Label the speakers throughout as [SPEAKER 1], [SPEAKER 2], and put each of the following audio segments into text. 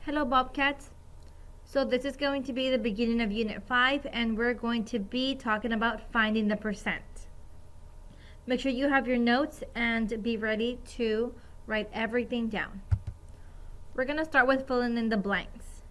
[SPEAKER 1] Hello Bobcats. So this is going to be the beginning of Unit 5 and we're going to be talking about finding the percent. Make sure you have your notes and be ready to write everything down. We're going to start with filling in the blanks.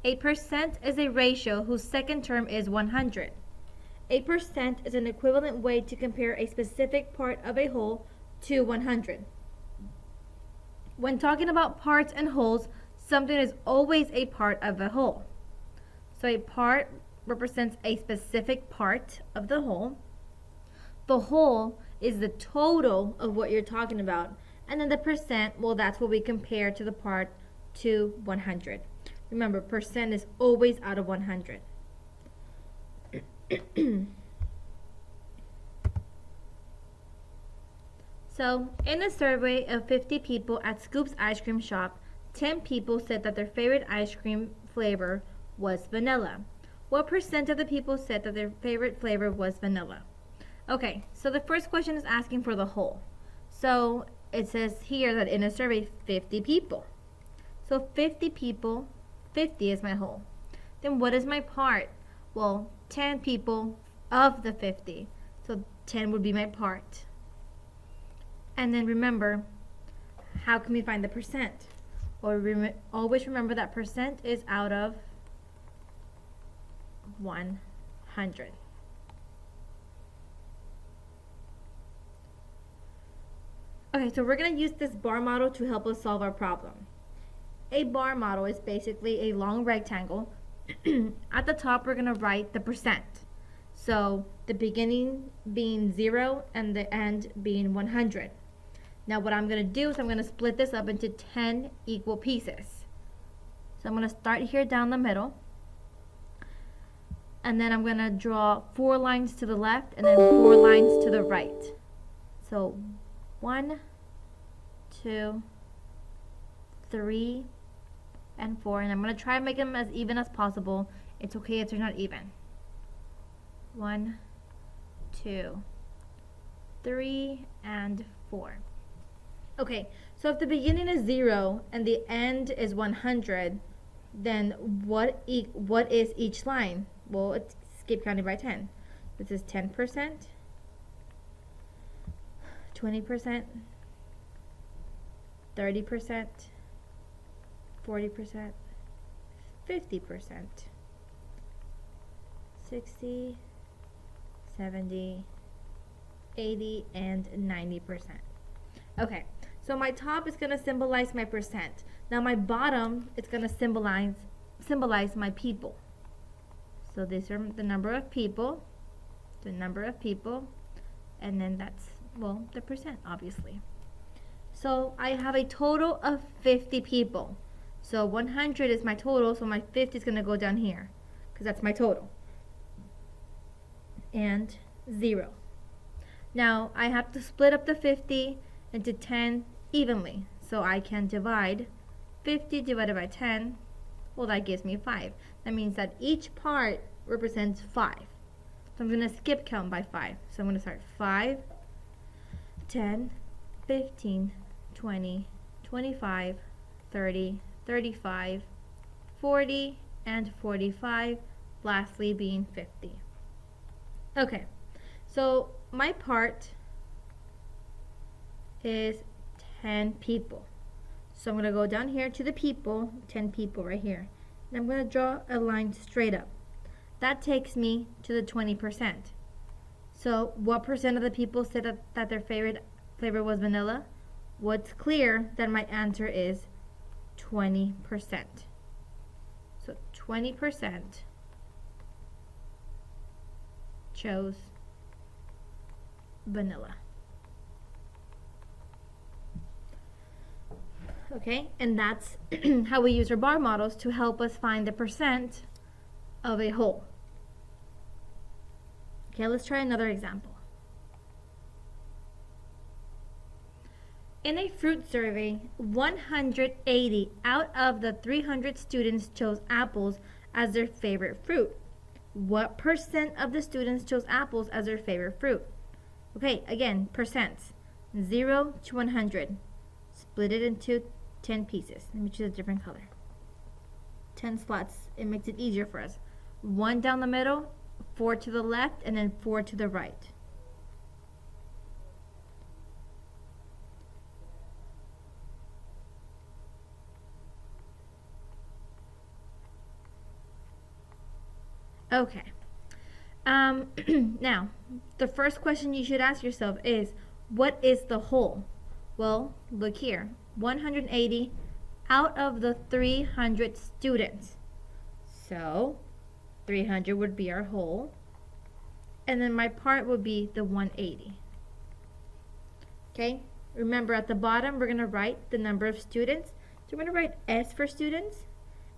[SPEAKER 1] A percent is a ratio whose second term is 100. A percent is an equivalent way to compare a specific part of a whole to 100. When talking about parts and wholes, something is always a part of a whole. So a part represents a specific part of the whole. The whole is the total of what you're talking about. And then the percent, well, that's what we compare to the part to 100. Remember, percent is always out of 100. So, in a survey of 50 people at Scoop's ice cream shop, 10 people said that their favorite ice cream flavor was vanilla. What percent of the people said that their favorite flavor was vanilla? Okay, so the first question is asking for the whole. So it says here that in a survey, 50 people. So 50 people, 50 is my whole. Then what is my part? Well, 10 people of the 50. So 10 would be my part. And then remember, how can we find the percent? Always remember that percent is out of 100. Okay, so we're going to use this bar model to help us solve our problem. A bar model is basically a long rectangle. At the top, we're going to write the percent. So the beginning being 0 and the end being 100. Now what I'm going to do is I'm going to split this up into 10 equal pieces. So I'm going to start here down the middle. And then I'm going to draw 4 lines to the left and then 4 lines to the right. So 1, 2, 3, and 4. And I'm going to try and make them as even as possible. It's okay if they're not even. 1, 2, 3, and 4. Okay, so if the beginning is 0 and the end is 100, then what is each line? Well, it's skip counting by 10. This is 10%, 20%, 30%, 40%, 50%, 60, 70, 80, and 90%. Okay. So my top is going to symbolize my percent. Now my bottom is going to symbolize my people. So these are the number of people, and then that's, well, the percent, obviously. So I have a total of 50 people. So 100 is my total, so my 50 is going to go down here, because that's my total. And 0. Now I have to split up the 50 into 10 evenly. So I can divide 50 divided by 10. Well, that gives me 5. That means that each part represents 5. So I'm going to skip count by 5. So I'm going to start 5, 10, 15, 20, 25, 30, 35, 40, and 45. Lastly being 50. Okay, so my part is 10 people. So I'm going to go down here to the people, 10 people right here. And I'm going to draw a line straight up. That takes me to the 20%. So what percent of the people said that their favorite flavor was vanilla? What's clear that my answer is 20%. So 20% chose vanilla. Okay, and that's how we use our bar models to help us find the percent of a whole. Okay, let's try another example. In a fruit survey, 180 out of the 300 students chose apples as their favorite fruit. What percent of the students chose apples as their favorite fruit? Okay, again, percents. 0 to 100. Split it into 10 pieces. Let me choose a different color. 10 slots. It makes it easier for us. 1 down the middle, 4 to the left, and then 4 to the right. Okay. Now, the first question you should ask yourself is, what is the whole? Well, look here. 180 out of the 300 students. So, 300 would be our whole. And then my part would be the 180. Okay? Remember, at the bottom, we're going to write the number of students. So, we're going to write S for students.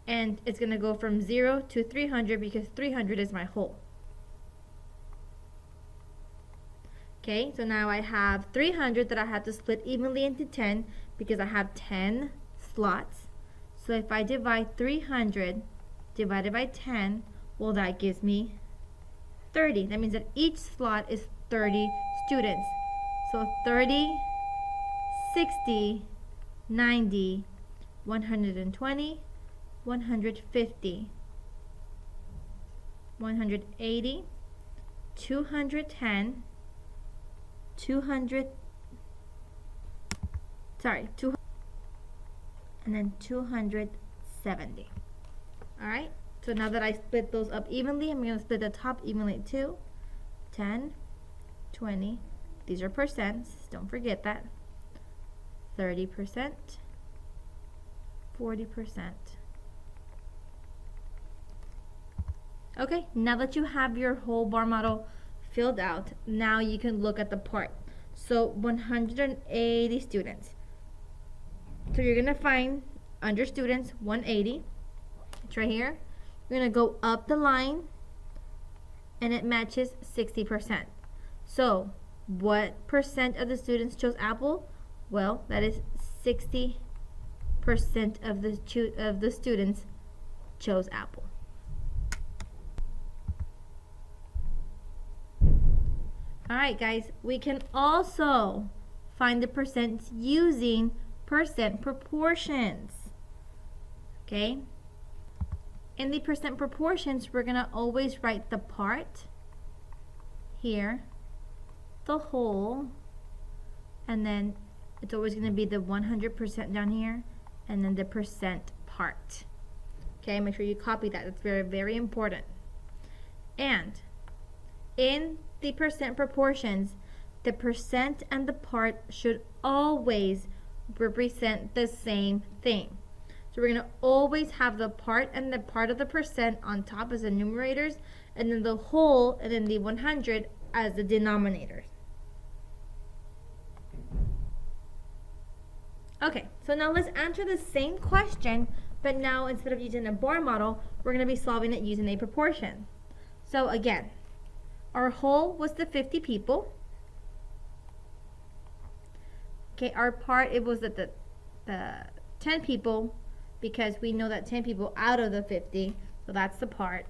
[SPEAKER 1] And it's going to go from 0 to 300 because 300 is my whole. Okay, so now I have 300 that I have to split evenly into 10 because I have 10 slots. So if I divide 300 divided by 10, well, that gives me 30. That means that each slot is 30 students. So 30, 60, 90, 120, 150, 180, 210, 200, and then 270. Alright, so now that I split those up evenly, I'm going to split the top evenly too. 10, 20, these are percents, don't forget that. 30%, 40%. Okay, now that you have your whole bar model filled out, now you can look at the part. So 180 students. So you're going to find under students 180. It's right here. You're going to go up the line and it matches 60%. So what percent of the students chose Apple? Well, that is 60% of the students chose Apple. Alright guys, we can also find the percents using percent proportions. Okay? In the percent proportions, we're going to always write the part here, the whole, and then it's always going to be the 100% down here, and then the percent part. Okay, make sure you copy that. That's very, very important. And in the percent proportions, the percent and the part should always represent the same thing. So we're going to always have the part and the part of the percent on top as the numerators, and then the whole and then the 100 as the denominators. Okay, so now let's answer the same question, but now instead of using a bar model, we're going to be solving it using a proportion. So again, our whole was the 50 people. Okay, our part, it was the 10 people, because we know that 10 people out of the 50, so that's the part.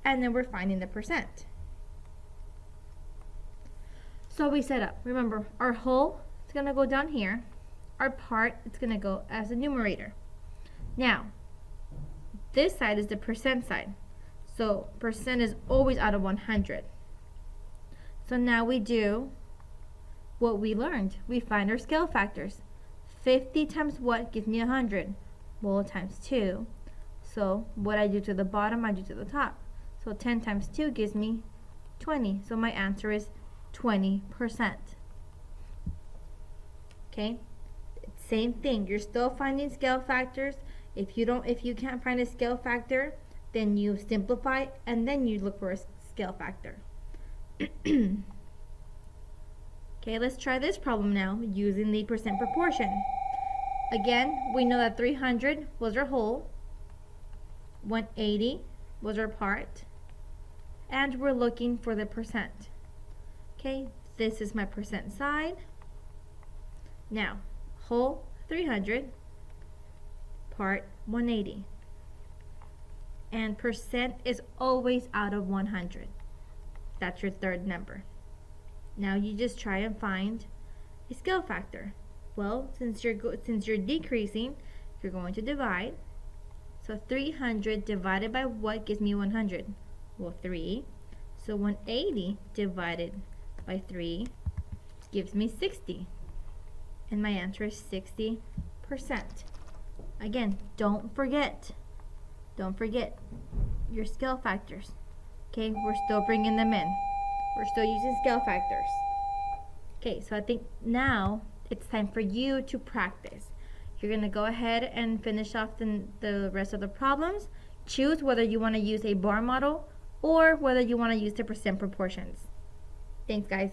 [SPEAKER 1] And then we're finding the percent. So we set up, remember, our whole is going to go down here. Our part, it's going to go as a numerator. Now, this side is the percent side. So percent is always out of 100. So now we do what we learned. We find our scale factors. 50 times what gives me 100? Well, times 2. So what I do to the bottom, I do to the top. So 10 times 2 gives me 20. So my answer is 20%. Okay? Same thing. You're still finding scale factors. If you can't find a scale factor, then you simplify and then you look for a scale factor. Okay, let's try this problem now using the percent proportion. Again, we know that 300 was our whole, 180 was our part, and we're looking for the percent. Okay, this is my percent side. Now, whole 300, part 180. And percent is always out of 100. That's your third number. Now you just try and find a scale factor. Well, since you're decreasing, you're going to divide. So 300 divided by what gives me 100? Well, 3. So 180 divided by 3 gives me 60. And my answer is 60%. Again, don't forget your scale factors. Okay, we're still bringing them in. We're still using scale factors. Okay, so I think now it's time for you to practice. You're going to go ahead and finish off the rest of the problems. Choose whether you want to use a bar model or whether you want to use the percent proportions. Thanks, guys.